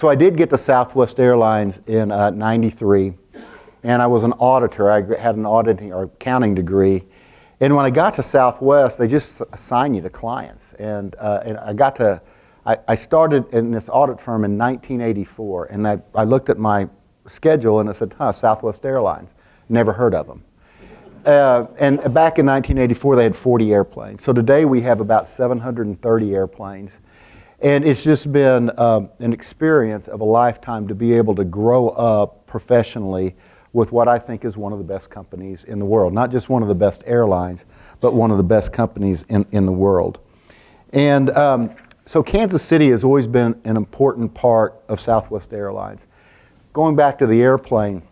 So I did get to Southwest Airlines in '93, and I was an auditor. I had an auditing or accounting degree. And when I got to Southwest, they just assign you to clients. And I started in this audit firm in 1984, and I looked at my schedule and I said, Southwest Airlines. Never heard of them. And back in 1984, they had 40 airplanes. So today we have about 730 airplanes. And it's just been an experience of a lifetime to be able to grow up professionally with what I think is one of the best companies in the world. Not just one of the best airlines, but one of the best companies in the world. And so Kansas City has always been an important part of Southwest Airlines. Going back to the airplane,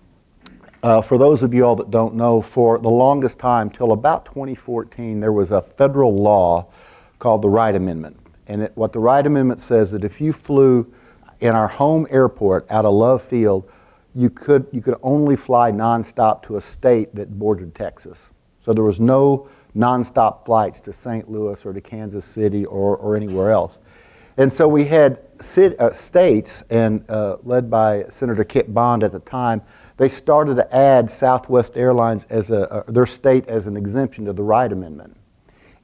for those of you all that don't know, for the longest time, till about 2014, there was a federal law called the Wright Amendment. And what the Wright Amendment says that if you flew in our home airport out of Love Field, you could only fly nonstop to a state that bordered Texas. So there was no nonstop flights to St. Louis or to Kansas City or anywhere else. And so we had states, and led by Senator Kit Bond at the time, they started to add Southwest Airlines as their state as an exemption to the Wright Amendment.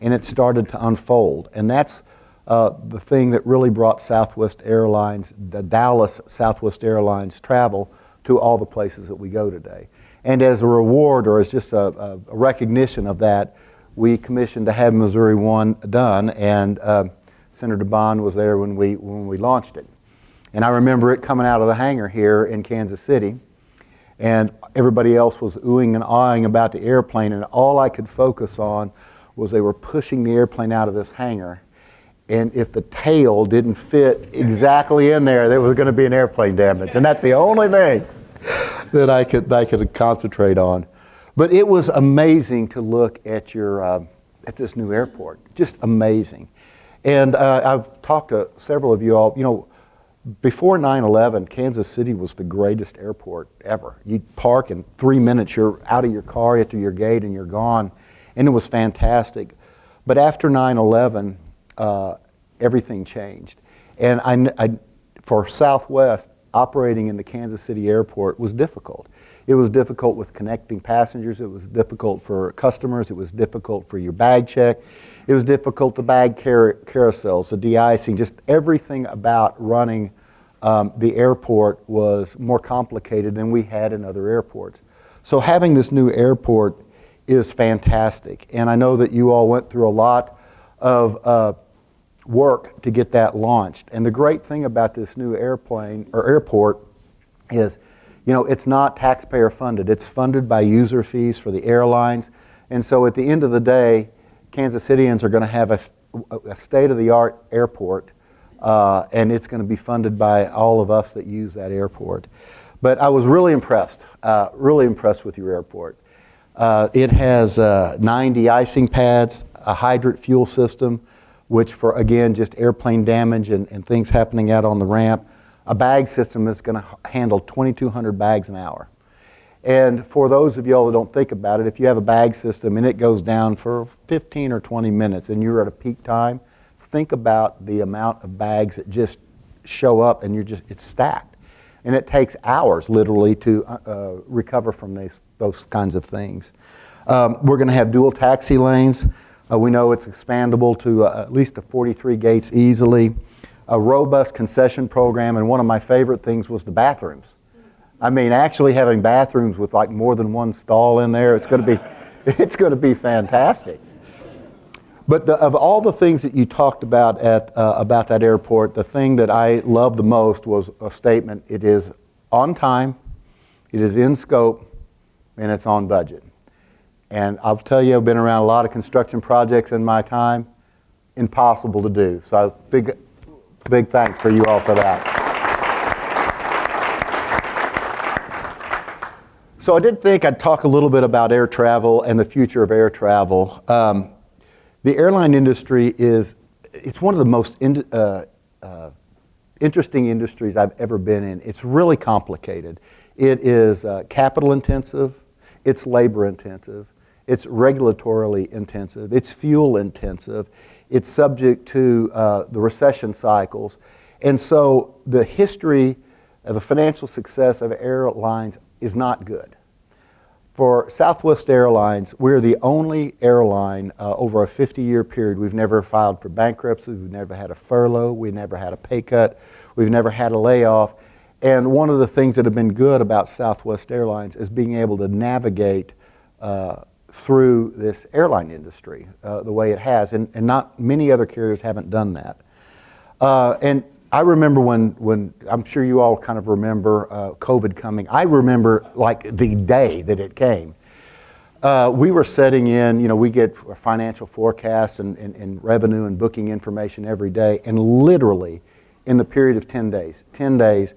And it started to unfold. And that's the thing that really brought Southwest Airlines, the Dallas Southwest Airlines travel, to all the places that we go today. And as a reward, or as just a recognition of that, we commissioned to have Missouri 1 done, and Senator Bond was there when we launched it. And I remember it coming out of the hangar here in Kansas City, and everybody else was oohing and aahing about the airplane, and all I could focus on was they were pushing the airplane out of this hangar. And if the tail didn't fit exactly in there, there was going to be an airplane damage. And that's the only thing that I could concentrate on. But it was amazing to look at at this new airport. Just amazing. And I've talked to several of you all. You know, before 9/11, Kansas City was the greatest airport ever. You'd park in 3 minutes, you're out of your car, at your gate, and you're gone. And it was fantastic. But after 9/11, everything changed. And for Southwest, operating in the Kansas City airport was difficult. It was difficult with connecting passengers. It was difficult for customers. It was difficult for your bag check. It was difficult, the bag carousels, the de-icing, just everything about running the airport was more complicated than we had in other airports. So having this new airport is fantastic. And I know that you all went through a lot of work to get that launched. And the great thing about this new airplane or airport is, you know, it's not taxpayer funded. It's funded by user fees for the airlines. And so at the end of the day, Kansas Cityans are going to have a state-of-the-art airport, and it's going to be funded by all of us that use that airport. But I was really impressed with your airport. It has 9 de-icing pads, a hydrant fuel system, which for, again, just airplane damage and things happening out on the ramp, a bag system that's going to handle 2,200 bags an hour. And for those of y'all that don't think about it, if you have a bag system and it goes down for 15 or 20 minutes and you're at a peak time, think about the amount of bags that just show up and it's stacked. And it takes hours, literally, to recover from those kinds of things. We're going to have dual taxi lanes. We know it's expandable to at least to 43 gates easily. A robust concession program, and one of my favorite things was the bathrooms. I mean, actually having bathrooms with like more than one stall in there, it's going to be fantastic. But of all the things that you talked about about that airport, the thing that I loved the most was a statement: it is on time, it is in scope, and it's on budget. And I'll tell you, I've been around a lot of construction projects in my time. Impossible to do. So big thanks for you all for that. So I did think I'd talk a little bit about air travel and the future of air travel. The airline industry it's one of the most interesting industries I've ever been in. It's really complicated. It is capital intensive, it's labor intensive, it's regulatorily intensive, it's fuel intensive, it's subject to the recession cycles, And so the history of the financial success of airlines is not good. For Southwest Airlines, we're the only airline over a 50-year period. We've never filed for bankruptcy, we've never had a furlough, we've never had a pay cut, we've never had a layoff. And one of the things that have been good about Southwest Airlines is being able to navigate through this airline industry the way it has. And not many other carriers haven't done that. And I remember when I'm sure you all kind of remember COVID coming. I remember like the day that it came. We were setting in, we get financial forecasts and revenue and booking information every day. And literally in the period of 10 days,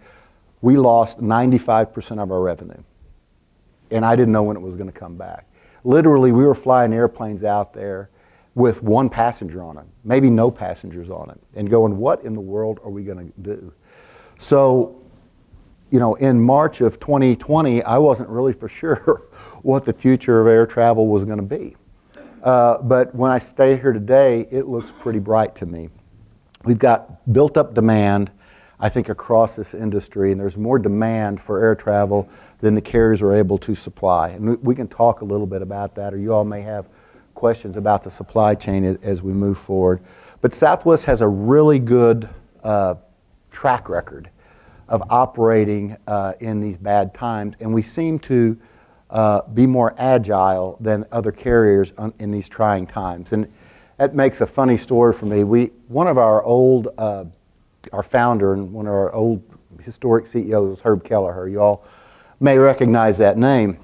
we lost 95% of our revenue. And I didn't know when it was going to come back. Literally, we were flying airplanes out there with one passenger on it, maybe no passengers on it, and going, what in the world are we going to do? So, in March of 2020, I wasn't really for sure what the future of air travel was going to be. But when I stay here today, it looks pretty bright to me. We've got built up demand, I think, across this industry, and there's more demand for air travel than the carriers are able to supply. And we can talk a little bit about that, or you all may have questions about the supply chain as we move forward. But Southwest has a really good track record of operating in these bad times, and we seem to be more agile than other carriers in these trying times. And that makes a funny story for me. One of our old, our founder and one of our old historic CEOs was Herb Kelleher. You all may recognize that name.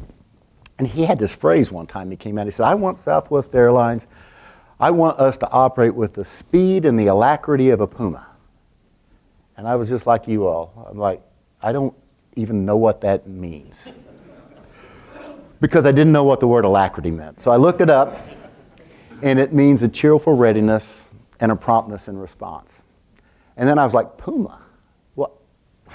And he had this phrase one time. He came out, he said, I want Southwest Airlines, I want us to operate with the speed and the alacrity of a Puma. And I was just like you all. I'm like, I don't even know what that means. Because I didn't know what the word alacrity meant. So I looked it up, and it means a cheerful readiness and a promptness in response. And then I was like, Puma? What?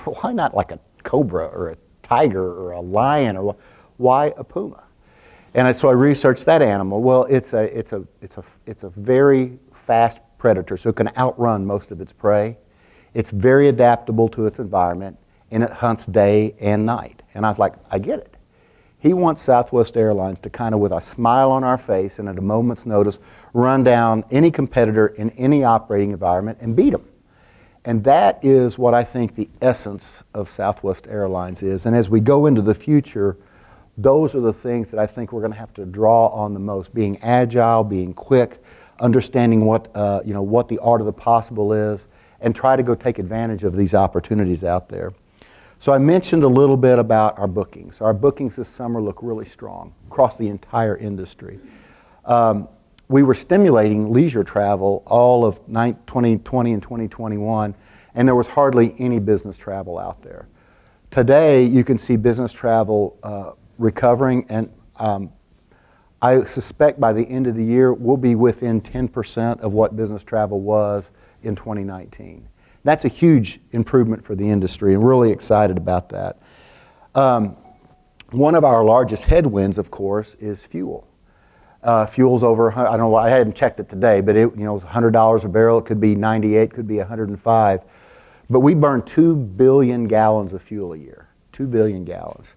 Why not like a cobra or a tiger or a lion or what? Why a puma? And so I researched that animal. Well, it's a very fast predator, so it can outrun most of its prey. It's very adaptable to its environment, and it hunts day and night. And I was like, I get it. He wants Southwest Airlines to kind of, with a smile on our face and at a moment's notice, run down any competitor in any operating environment and beat them. And that is what I think the essence of Southwest Airlines is. And as we go into the future, those are the things that I think we're going to have to draw on the most: being agile, being quick, understanding what the art of the possible is, and try to go take advantage of these opportunities out there. So I mentioned a little bit about our bookings. Our bookings this summer look really strong across the entire industry. We were stimulating leisure travel all of 2020 and 2021, and there was hardly any business travel out there. Today, you can see business travel recovering, and I suspect by the end of the year, we'll be within 10% of what business travel was in 2019. That's a huge improvement for the industry, and really excited about that. One of our largest headwinds, of course, is fuel. Fuel's over, I don't know, I hadn't checked it today, but it was $100 a barrel. It could be 98, could be 105. But we burn 2 billion gallons of fuel a year, 2 billion gallons.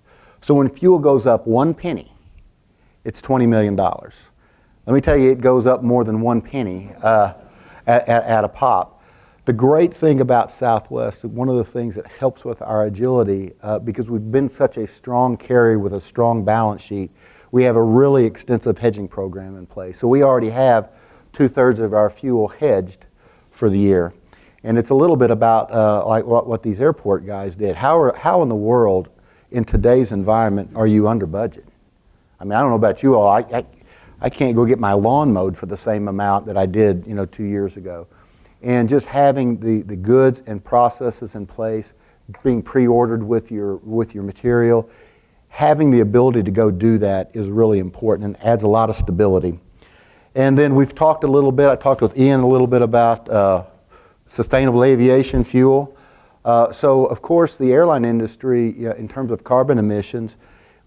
So when fuel goes up 1 penny, it's $20 million. Let me tell you, it goes up more than 1 penny at a pop. The great thing about Southwest, one of the things that helps with our agility, because we've been such a strong carrier with a strong balance sheet, we have a really extensive hedging program in place. So we already have 2/3 of our fuel hedged for the year. And it's a little bit about like what these airport guys did. How in the world, in today's environment, are you under budget? I mean, I don't know about you all. I can't go get my lawn mowed for the same amount that I did 2 years ago. And just having the goods and processes in place, being pre-ordered with your material, having the ability to go do that is really important and adds a lot of stability. And then we've talked a little bit, I talked with Ian a little bit about sustainable aviation fuel. So of course the airline industry, in terms of carbon emissions,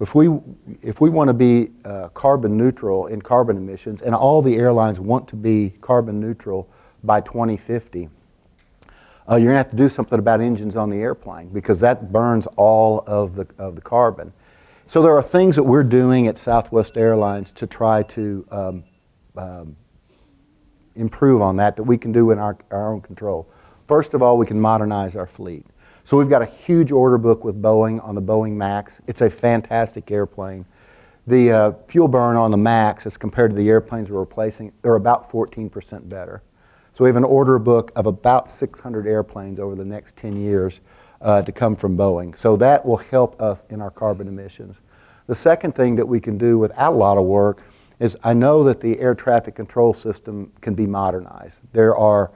if we want to be carbon neutral in carbon emissions, and all the airlines want to be carbon neutral by 2050, You're going to have to do something about engines on the airplane because that burns all of the carbon. So there are things that we're doing at Southwest Airlines to try to improve on that we can do in our own control. First of all, we can modernize our fleet. So we've got a huge order book with Boeing on the Boeing MAX. It's a fantastic airplane. The fuel burn on the MAX as compared to the airplanes we're replacing, they're about 14% better. So we have an order book of about 600 airplanes over the next 10 years to come from Boeing. So that will help us in our carbon emissions. The second thing that we can do without a lot of work is I know that the air traffic control system can be modernized. There are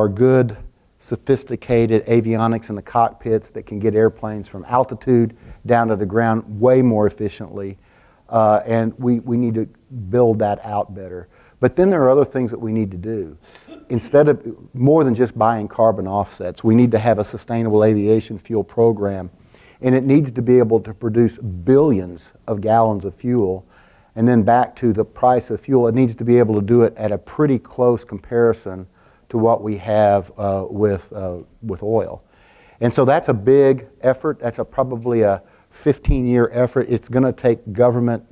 good, sophisticated avionics in the cockpits that can get airplanes from altitude down to the ground way more efficiently. And we need to build that out better. But then there are other things that we need to do. Instead of more than just buying carbon offsets, we need to have a sustainable aviation fuel program. And it needs to be able to produce billions of gallons of fuel. And then back to the price of fuel, it needs to be able to do it at a pretty close comparison to what we have with oil. And so that's a big effort. That's probably a 15-year effort. It's going to take government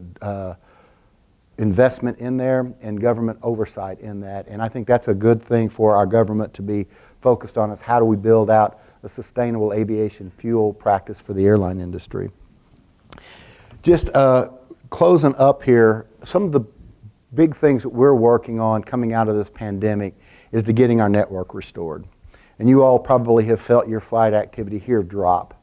investment in there and government oversight in that. And I think that's a good thing for our government to be focused on is how do we build out a sustainable aviation fuel practice for the airline industry. Just closing up here, some of the big things that we're working on coming out of this pandemic is to getting our network restored. And you all probably have felt your flight activity here drop.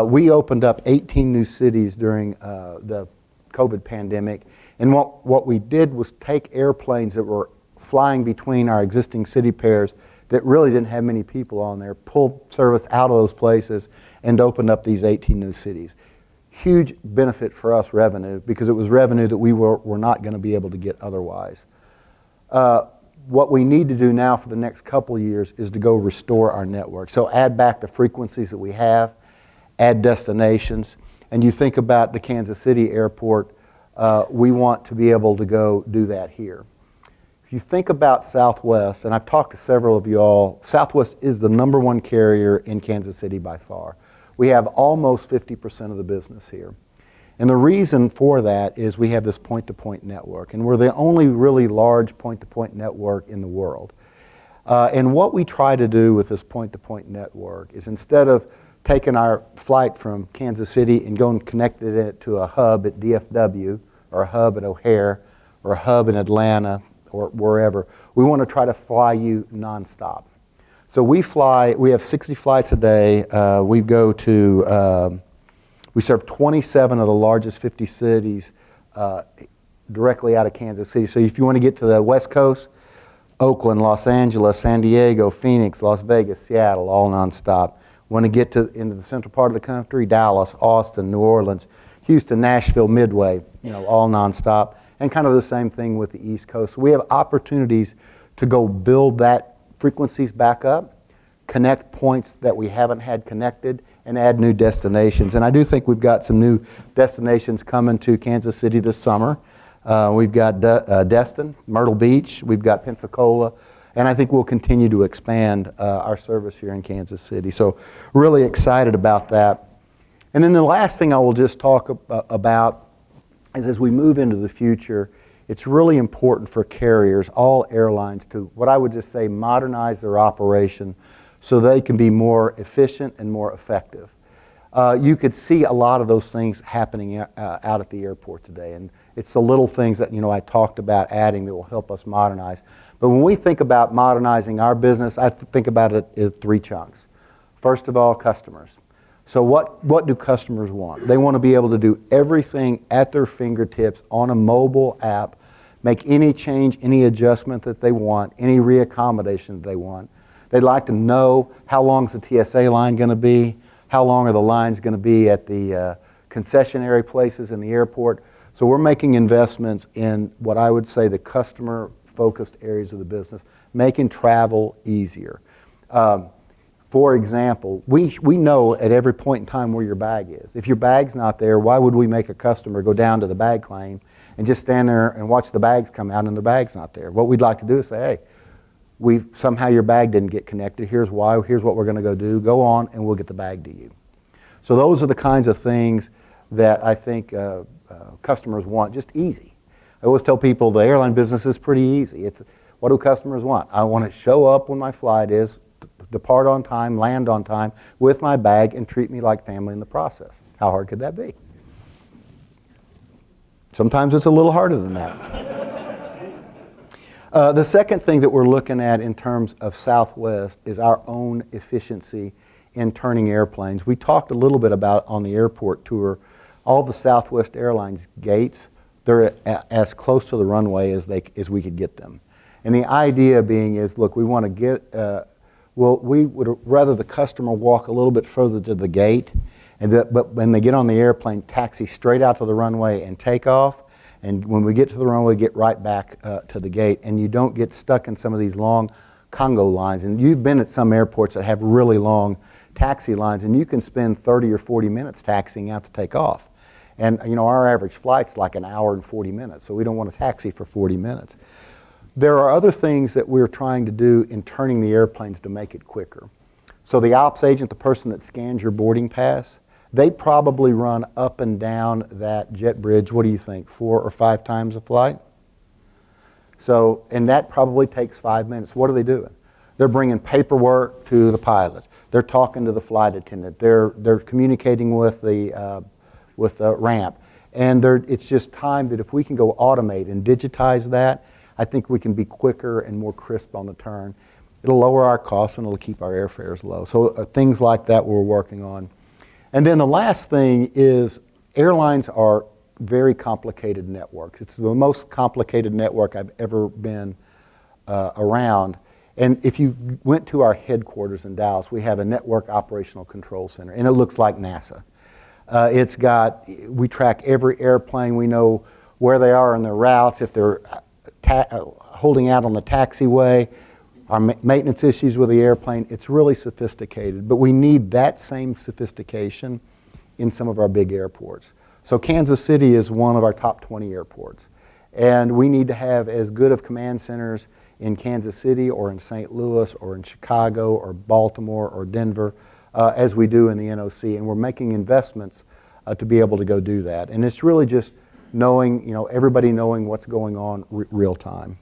We opened up 18 new cities during the COVID pandemic, and what we did was take airplanes that were flying between our existing city pairs that really didn't have many people on there, pull service out of those places, and opened up these 18 new cities. Huge benefit for us revenue, because it was revenue that we were not going to be able to get otherwise. What we need to do now for the next couple of years is to go restore our network. So add back the frequencies that we have, add destinations, and you think about the Kansas City airport, we want to be able to go do that here. If you think about Southwest, and I've talked to several of you all, Southwest is the #1 carrier in Kansas City by far. We have almost 50% of the business here. And the reason for that is we have this point-to-point network, and we're the only really large point-to-point network in the world. And what we try to do with this point-to-point network is instead of taking our flight from Kansas City and going and connected it to a hub at DFW, or a hub at O'Hare, or a hub in Atlanta, or wherever, we want to try to fly you nonstop. So we have 60 flights a day. We serve 27 of the largest 50 cities directly out of Kansas City. So if you want to get to the West Coast, Oakland, Los Angeles, San Diego, Phoenix, Las Vegas, Seattle, all nonstop. Want to get into the central part of the country, Dallas, Austin, New Orleans, Houston, Nashville, Midway, all nonstop. And kind of the same thing with the East Coast. So we have opportunities to go build that frequencies back up, connect points that we haven't had connected, and add new destinations. And I do think we've got some new destinations coming to Kansas City this summer. We've got Destin, Myrtle Beach, we've got Pensacola, and I think we'll continue to expand our service here in Kansas City. So really excited about that. And then the last thing I will just talk about is as we move into the future, it's really important for carriers, all airlines, to what I would just say modernize their operation so they can be more efficient and more effective. You could see a lot of those things happening out at the airport today, and it's the little things that I talked about adding that will help us modernize. But when we think about modernizing our business, I think about it in 3 chunks. First of all, customers. So what do customers want? They want to be able to do everything at their fingertips on a mobile app, make any change, any adjustment that they want, any reaccommodation that they want. They'd like to know how long is the TSA line going to be, how long are the lines going to be at the concessionary places in the airport. So we're making investments in what I would say the customer-focused areas of the business, making travel easier. For example, we know at every point in time where your bag is. If your bag's not there, why would we make a customer go down to the bag claim and just stand there and watch the bags come out and the bag's not there? What we'd like to do is say, hey, somehow your bag didn't get connected. Here's why. Here's what we're going to go do. Go on, and we'll get the bag to you. So those are the kinds of things that I think customers want, just easy. I always tell people the airline business is pretty easy. It's what do customers want? I want to show up when my flight is, depart on time, land on time with my bag, and treat me like family in the process. How hard could that be? Sometimes it's a little harder than that. The second thing that we're looking at in terms of Southwest is our own efficiency in turning airplanes. We talked a little bit about on the airport tour, all the Southwest Airlines gates, they're as close to the runway as we could get them. And the idea being is, look, we want to get, we would rather the customer walk a little bit further to the gate, but when they get on the airplane, taxi straight out to the runway and take off. And when we get to the runway, get right back to the gate, and you don't get stuck in some of these long Congo lines. And you've been at some airports that have really long taxi lines, and you can spend 30 or 40 minutes taxiing out to take off. And our average flight's like an hour and 40 minutes, so we don't want to taxi for 40 minutes. There are other things that we're trying to do in turning the airplanes to make it quicker. So the ops agent, the person that scans your boarding pass, they probably run up and down that jet bridge, what do you think, 4 or 5 times a flight? So, and that probably takes 5 minutes. What are they doing? They're bringing paperwork to the pilot. They're talking to the flight attendant. They're communicating with the ramp. And it's just time that if we can go automate and digitize that, I think we can be quicker and more crisp on the turn. It'll lower our costs and it'll keep our airfares low. So things like that we're working on. And then the last thing is airlines are very complicated networks. It's the most complicated network I've ever been around. And if you went to our headquarters in Dallas, we have a network operational control center, and it looks like NASA. We track every airplane. We know where they are in their routes, if they're holding out on the taxiway, our maintenance issues with the airplane. It's really sophisticated, but we need that same sophistication in some of our big airports. So Kansas City is one of our top 20 airports, and we need to have as good of command centers in Kansas City or in St. Louis or in Chicago or Baltimore or Denver as we do in the NOC, and we're making investments to be able to go do that. And it's really just knowing, everybody knowing what's going on real time.